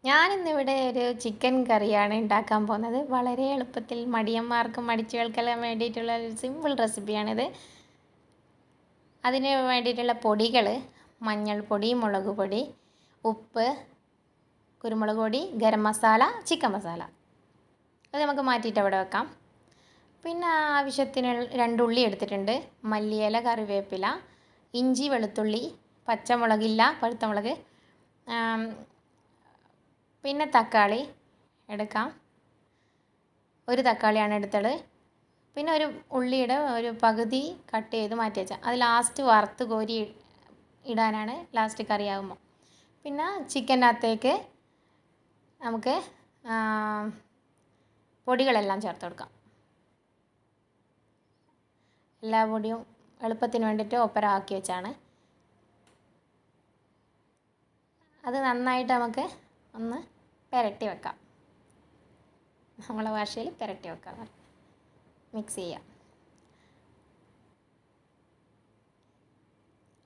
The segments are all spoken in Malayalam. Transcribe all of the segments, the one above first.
ഞാനിന്നിവിടെ ഒരു ചിക്കൻ കറിയാണ് ഉണ്ടാക്കാൻ പോകുന്നത്. വളരെ എളുപ്പത്തിൽ മടിയന്മാർക്കും മടിച്ചികൾക്കെല്ലാം വേണ്ടിയിട്ടുള്ള ഒരു സിമ്പിൾ റെസിപ്പിയാണിത്. അതിന് വേണ്ടിയിട്ടുള്ള പൊടികൾ: മഞ്ഞൾപ്പൊടി, മുളക് പൊടി, ഉപ്പ്, കുരുമുളക് പൊടി, ഗരം മസാല, ചിക്കൻ മസാല. അത് നമുക്ക് മാറ്റിയിട്ട് അവിടെ വെക്കാം. പിന്നെ ആവശ്യത്തിന് 2 ഉള്ളി എടുത്തിട്ടുണ്ട്, മല്ലിയില, കറിവേപ്പില, ഇഞ്ചി, വെളുത്തുള്ളി, പച്ചമുളകില്ല, പഴുത്ത മുളക്, പിന്നെ തക്കാളി എടുക്കാം. ഒരു തക്കാളിയാണ് എടുത്തത്. പിന്നെ ഒരു ഉള്ളിയുടെ ഒരു പകുതി കട്ട് ചെയ്ത് മാറ്റി വെച്ചാൽ അത് ലാസ്റ്റ് വറുത്ത് കോരി ഇടാനാണ്, ലാസ്റ്റ് കറിയാകുമ്പോൾ. പിന്നെ ചിക്കനകത്തേക്ക് നമുക്ക് പൊടികളെല്ലാം ചേർത്ത് കൊടുക്കാം. എല്ലാ പൊടിയും എളുപ്പത്തിന് വേണ്ടിയിട്ട് ഒപ്പരം ആക്കി വെച്ചാണ്. അത് നന്നായിട്ട് നമുക്ക് ഒന്ന് പുരട്ടി വെക്കാം. നമ്മളെ ഭാഷയിൽ പുരട്ടി വെക്കാം. മിക്സ് ചെയ്യാം.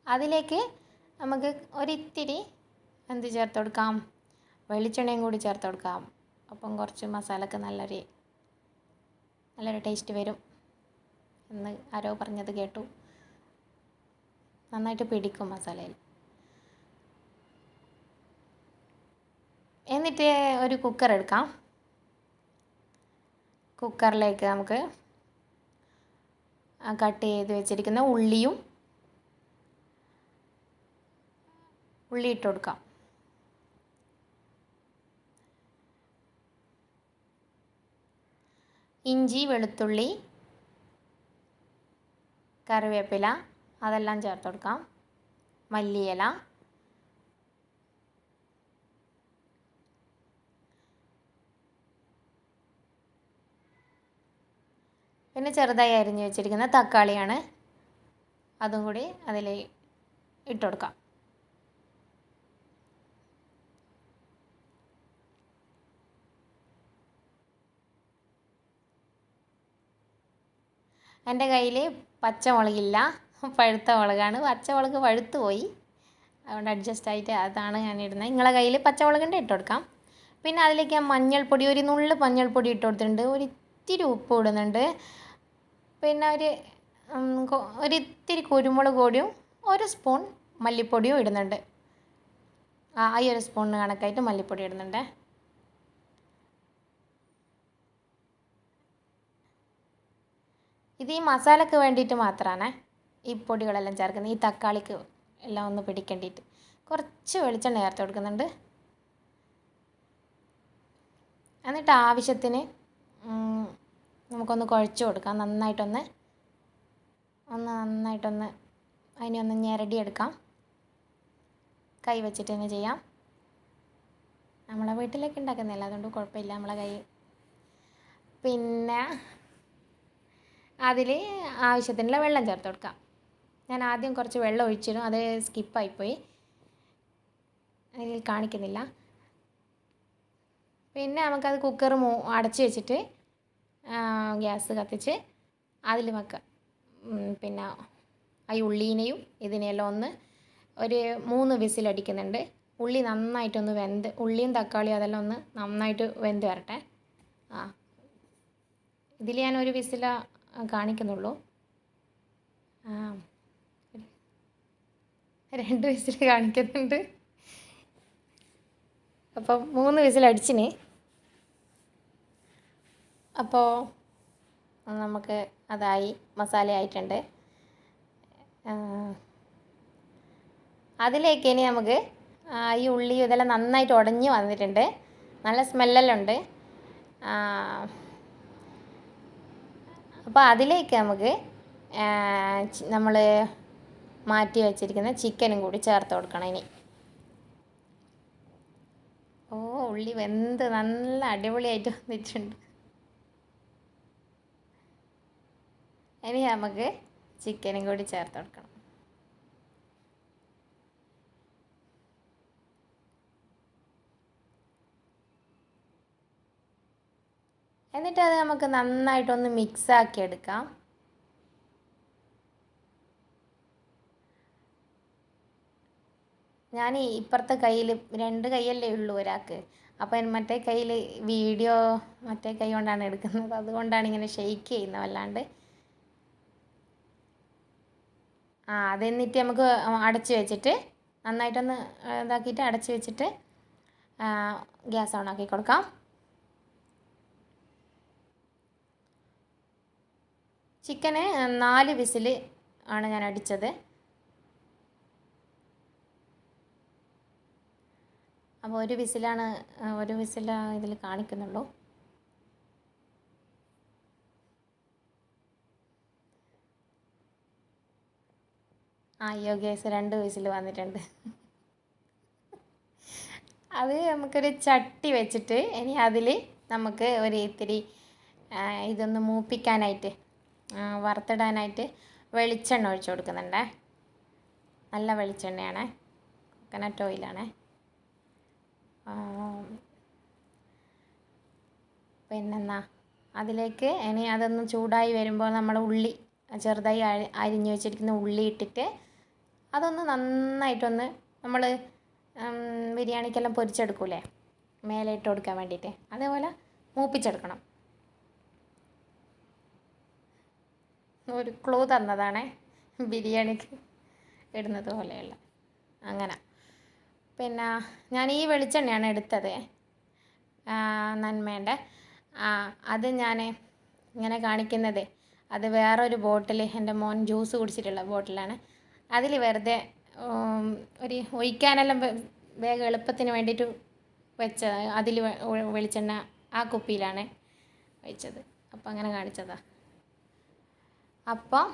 അതിലേക്ക് നമുക്ക് ഒരിത്തിരി എന്ത് ചേർത്ത് കൊടുക്കാം? വെളിച്ചെണ്ണയും കൂടി ചേർത്ത് കൊടുക്കാം. അപ്പം കുറച്ച് മസാലക്ക് നല്ലൊരു ടേസ്റ്റ് വരും എന്ന് ആരോ പറഞ്ഞത് കേട്ടു. നന്നായിട്ട് പിടിക്കും മസാലയിൽ. എന്നിട്ട് ഒരു കുക്കർ എടുക്കാം. കുക്കറിലേക്ക് നമുക്ക് കട്ട് ചെയ്ത് വെച്ചിരിക്കുന്ന ഉള്ളി ഇട്ട് കൊടുക്കാം. ഇഞ്ചി, വെളുത്തുള്ളി, കറിവേപ്പില അതെല്ലാം ചേർത്ത് കൊടുക്കാം. മല്ലിയില, പിന്നെ ചെറുതായി അരിഞ്ഞ് വെച്ചിരിക്കുന്ന തക്കാളിയാണ്, അതും കൂടി അതിൽ ഇട്ട് കൊടുക്കാം. എൻ്റെ കയ്യിൽ പച്ചമുളകില്ല, പഴുത്ത മുളകാണ്. പച്ചമുളക് പഴുത്ത് പോയി, അതുകൊണ്ട് അഡ്ജസ്റ്റ് ആയിട്ട് അതാണ് ഞാൻ ഇടുന്നത്. നിങ്ങളെ കയ്യിൽ പച്ചമുളകിൻ്റെ ഇട്ട് കൊടുക്കാം. പിന്നെ അതിലേക്ക് ഞാൻ മഞ്ഞൾപ്പൊടി, ഒരു നുള്ള് മഞ്ഞൾപ്പൊടി ഇട്ട് കൊടുത്തിട്ടുണ്ട്. ഒരിത്തിരി ഉപ്പ് ഇടുന്നുണ്ട്. പിന്നെ ഒരിത്തിരി കുരുമുളക് പൊടിയും 1 സ്പൂൺ മല്ലിപ്പൊടിയും ഇടുന്നുണ്ട്. ഈ 1 സ്പൂണിന് കണക്കായിട്ട് മല്ലിപ്പൊടി ഇടുന്നുണ്ട്. ഇത് ഈ മസാലയ്ക്ക് വേണ്ടിയിട്ട് മാത്രമാണ് ഈ പൊടികളെല്ലാം ചേർക്കുന്നത്. ഈ തക്കാളിക്ക് എല്ലാം ഒന്ന് പിടിക്കേണ്ടിയിട്ട് കുറച്ച് വെളിച്ചെണ്ണ ചേർത്ത് കൊടുക്കുന്നുണ്ട്. എന്നിട്ട് ആവശ്യത്തിന് നമുക്കൊന്ന് കുഴച്ച് കൊടുക്കാം. നന്നായിട്ടൊന്ന് അതിനെ ഒന്ന് ഞെരടിയെടുക്കാം. കൈ വെച്ചിട്ട് തന്നെ ചെയ്യാം. നമ്മളെ വീട്ടിലേക്ക് ഉണ്ടാക്കുന്നില്ല, അതുകൊണ്ട് കുഴപ്പമില്ല നമ്മളെ കൈ. പിന്നെ അതിൽ ആവശ്യത്തിനുള്ള വെള്ളം ചേർത്ത് കൊടുക്കാം. ഞാൻ ആദ്യം കുറച്ച് വെള്ളം ഒഴിച്ചിടും, അത് സ്കിപ്പായിപ്പോയി, അതിൽ കാണിക്കുന്നില്ല. പിന്നെ നമുക്കത് കുക്കർ അടച്ച് വെച്ചിട്ട് ഗ്യാസ് കത്തിച്ച് അതിൽ വെക്കാം. പിന്നെ ഈ ഉള്ളീനെയും ഇതിനെയെല്ലാം ഒരു 3 വിസിലടിക്കുന്നുണ്ട്. ഉള്ളി നന്നായിട്ടൊന്ന് വെന്ത്, ഉള്ളിയും തക്കാളിയും അതെല്ലാം ഒന്ന് നന്നായിട്ട് വെന്ത് വരട്ടെ. ഇതിൽ ഞാൻ 1 വിസില കാണിക്കുന്നുള്ളൂ. 2 വിസിൽ കാണിക്കുന്നുണ്ട്. അപ്പം 3 വിസിലടിച്ചിന്. അപ്പോൾ നമുക്ക് അതായി, മസാല ആയിട്ടുണ്ട്. അതിലേക്ക് ഇനി നമുക്ക് ഈ ഉള്ളി ഇതെല്ലാം നന്നായിട്ട് ഉടഞ്ഞ് വന്നിട്ടുണ്ട്. നല്ല സ്മെല്ലെല്ലാം ഉണ്ട്. അപ്പോൾ അതിലേക്ക് നമുക്ക് നമ്മൾ മാറ്റി വെച്ചിരിക്കുന്ന ചിക്കനും കൂടി ചേർത്ത് കൊടുക്കണം. ഇനി ഉള്ളി വെന്ത് നല്ല അടിപൊളിയായിട്ട് വന്നിട്ടുണ്ട്. ഇനി നമുക്ക് ചിക്കനും കൂടി ചേർത്ത് കൊടുക്കണം. എന്നിട്ട് അത് നമുക്ക് നന്നായിട്ടൊന്ന് മിക്സാക്കി എടുക്കാം. ഞാൻ ഇപ്പുറത്തെ കയ്യിൽ 2 കൈയല്ലേ ഉള്ളൂ ഒരാൾക്ക്. അപ്പം മറ്റേ കയ്യിൽ വീഡിയോ മറ്റേ കൈ കൊണ്ടാണ് എടുക്കുന്നത്. അതുകൊണ്ടാണ് ഇങ്ങനെ ഷെയ്ക്ക് ചെയ്യുന്നത് വല്ലാണ്ട്. അതെന്നിട്ട് നമുക്ക് അടച്ച് വെച്ചിട്ട് നന്നായിട്ടൊന്ന് ഇതാക്കിയിട്ട് അടച്ച് വെച്ചിട്ട് ഗ്യാസ് ഓൺ ആക്കി കൊടുക്കാം. ചിക്കന് 4 വിസിൽ ആണ് ഞാൻ അടിച്ചത്. അപ്പോൾ ഒരു വിസിൽ ഇതിൽ കാണിക്കുന്നുള്ളൂ. അയ്യോ ഗ്യാസ് 2 വിസിൽ വന്നിട്ടുണ്ട്. അത് നമുക്കൊരു ചട്ടി വെച്ചിട്ട് ഇനി അതിൽ നമുക്ക് ഒരു ഇത്തിരി ഇതൊന്ന് മൂപ്പിക്കാനായിട്ട് വറുത്തിടാനായിട്ട് വെളിച്ചെണ്ണ ഒഴിച്ചു കൊടുക്കുന്നുണ്ട്. നല്ല വെളിച്ചെണ്ണയാണ്, കോക്കനട്ട് ഓയിലാണ്. പിന്നെന്നാ അതിലേക്ക് ഇനി അതൊന്ന് ചൂടായി വരുമ്പോൾ നമ്മൾ ഉള്ളി ചെറുതായി അരിഞ്ഞു വെച്ചിരിക്കുന്ന ഉള്ളി ഇട്ടിട്ട് അതൊന്ന് നന്നായിട്ടൊന്ന് നമ്മൾ ബിരിയാണിക്കെല്ലാം പൊരിച്ചെടുക്കൂലേ മേലെ ഇട്ട് കൊടുക്കാൻ വേണ്ടിയിട്ട്, അതേപോലെ മൂപ്പിച്ചെടുക്കണം. ഒരു ക്ലൂ തന്നതാണേ, ബിരിയാണിക്ക് ഇടുന്നത് പോലെയുള്ള അങ്ങനെ. പിന്നെ ഞാൻ ഈ വെളിച്ചെണ്ണയാണ് എടുത്തത്, നന്മേൻ്റെ. അത് ഞാൻ ഇങ്ങനെ കാണിക്കുന്നത് അത് വേറൊരു ബോട്ടിൽ എൻ്റെ മോൻ ജ്യൂസ് കുടിച്ചിട്ടുള്ള ബോട്ടിലാണ്. അതിൽ വെറുതെ ഒരു ഒഴിക്കാനെല്ലാം വേഗം എളുപ്പത്തിന് വേണ്ടിയിട്ട് വെച്ച അതിൽ വെളിച്ചെണ്ണ ആ കുപ്പിയിലാണ് ഒഴിച്ചത്. അപ്പോൾ അങ്ങനെ കാണിച്ചതാണ്. അപ്പോൾ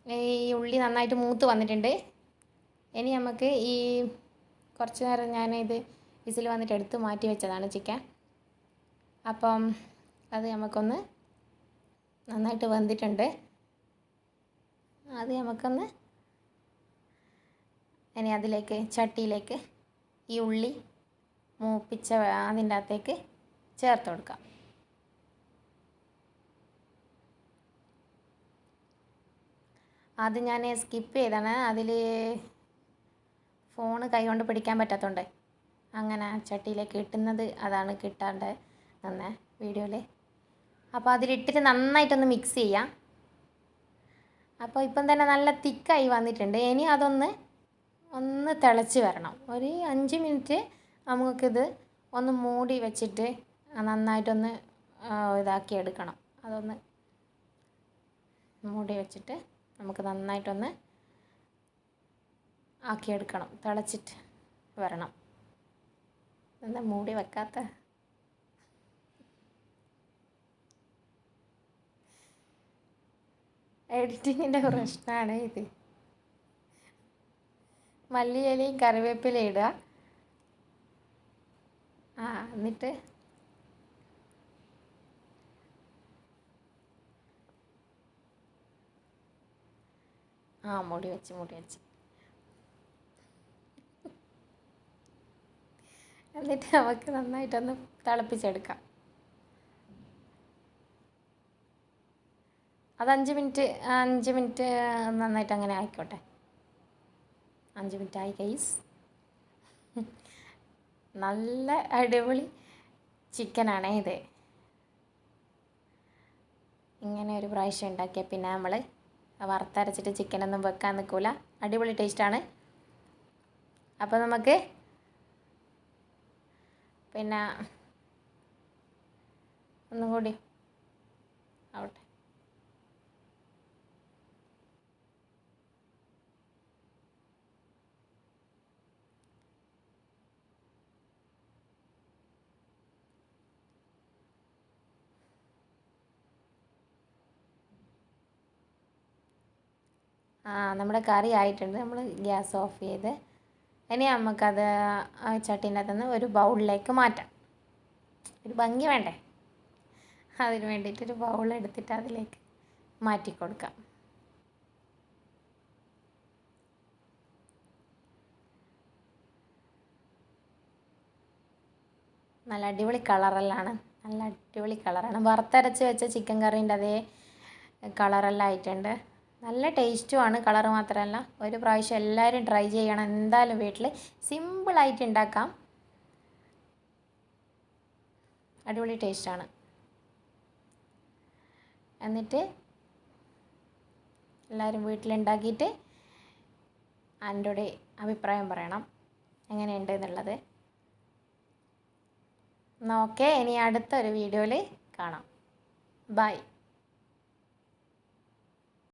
ഈ ഉള്ളി നന്നായിട്ട് മൂത്ത് വന്നിട്ടുണ്ട്. ഇനി നമുക്ക് ഈ കുറച്ച് നേരം ഞാനിത് വിസിൽ വന്നിട്ട് എടുത്ത് മാറ്റി വെച്ചതാണ് ചിക്കൻ. അപ്പം അത് നമുക്കൊന്ന് നന്നായിട്ട് വെന്തിട്ടുണ്ട്. അത് നമുക്കൊന്ന് ഇനി അതിലേക്ക് ചട്ടിയിലേക്ക് ഈ ഉള്ളി മൂപ്പിച്ച അതിൻ്റെ അകത്തേക്ക് ചേർത്ത് കൊടുക്കാം. അത് ഞാൻ സ്കിപ്പ് ചെയ്താണ്, അതിൽ ഫോണ് കൈ കൊണ്ട് പിടിക്കാൻ പറ്റാത്തതുകൊണ്ട് അങ്ങനെ ചട്ടിയിലേക്ക് ഇട്ടുന്നത് അതാണ് കിട്ടാണ്ട് തന്നെ വീഡിയോയിൽ. അപ്പോൾ അതിലിട്ടിട്ട് നന്നായിട്ടൊന്ന് മിക്സ് ചെയ്യാം. അപ്പോൾ ഇപ്പം തന്നെ നല്ല തിക്കായി വന്നിട്ടുണ്ട്. ഇനി അതൊന്ന് തിളച്ച് വരണം. ഒരു 5 മിനിറ്റ് നമുക്കിത് ഒന്ന് മൂടി വെച്ചിട്ട് നന്നായിട്ടൊന്ന് ഇതാക്കി എടുക്കണം. അതൊന്ന് മൂടി വെച്ചിട്ട് നമുക്ക് നന്നായിട്ടൊന്ന് ആക്കിയെടുക്കണം. തിളച്ചിട്ട് വരണം. എന്താ മൂടി വെക്കാത്ത? എഡിറ്റിങ്ങിൻ്റെ പ്രശ്നമാണ് ഇത്. മല്ലിയിലയും കറിവേപ്പിലയും ഇടുക. എന്നിട്ട് മൂടി വെച്ച് എന്നിട്ട് നമുക്ക് നന്നായിട്ടൊന്ന് തിളപ്പിച്ചെടുക്കാം. അത് 5 മിനിറ്റ് നന്നായിട്ട് അങ്ങനെ ആയിക്കോട്ടെ. 5 മിനിറ്റ് ആയി ഗൈസ്. നല്ല അടിപൊളി ചിക്കനാണേ ഇത്. ഇങ്ങനെ ഒരു പ്രാവശ്യം ഉണ്ടാക്കിയാൽ പിന്നെ നമ്മൾ വറുത്തരച്ചിട്ട് ചിക്കനൊന്നും വെക്കാൻ നിൽക്കില്ല. അടിപൊളി ടേസ്റ്റാണ്. അപ്പോൾ നമുക്ക് പിന്നെ ഒന്നും കൂടി ആവട്ടെ. നമ്മുടെ കറി ആയിട്ടുണ്ട്. നമ്മൾ ഗ്യാസ് ഓഫ് ചെയ്ത് ഇനി നമുക്കത് ആ ചട്ടീൻ്റെ അകത്തുനിന്ന് ഒരു ബൗളിലേക്ക് മാറ്റാം. ഒരു ഭംഗി വേണ്ടേ, അതിന് വേണ്ടിയിട്ടൊരു ബൗൾ എടുത്തിട്ട് അതിലേക്ക് മാറ്റി കൊടുക്കാം. നല്ല അടിപൊളി കളറെല്ലാണ്, നല്ല അടിപൊളി കളറാണ്. വറുത്തരച്ച് വെച്ച ചിക്കൻ കറീൻ്റെ അതേ കളറെല്ലാം ആയിട്ടുണ്ട്. നല്ല ടേസ്റ്റുമാണ്, കളറ് മാത്രമല്ല. ഒരു പ്രാവശ്യം എല്ലാവരും ട്രൈ ചെയ്യണം എന്തായാലും വീട്ടിൽ. സിമ്പിളായിട്ട് ഉണ്ടാക്കാം, അടിപൊളി ടേസ്റ്റാണ്. എന്നിട്ട് എല്ലാവരും വീട്ടിലുണ്ടാക്കിയിട്ട് എൻ്റെ അഭിപ്രായം പറയണം എങ്ങനെയുണ്ട് എന്നുള്ളത്. എന്നാൽ ഓക്കെ, ഇനി അടുത്തൊരു വീഡിയോയിൽ കാണാം. ബൈ.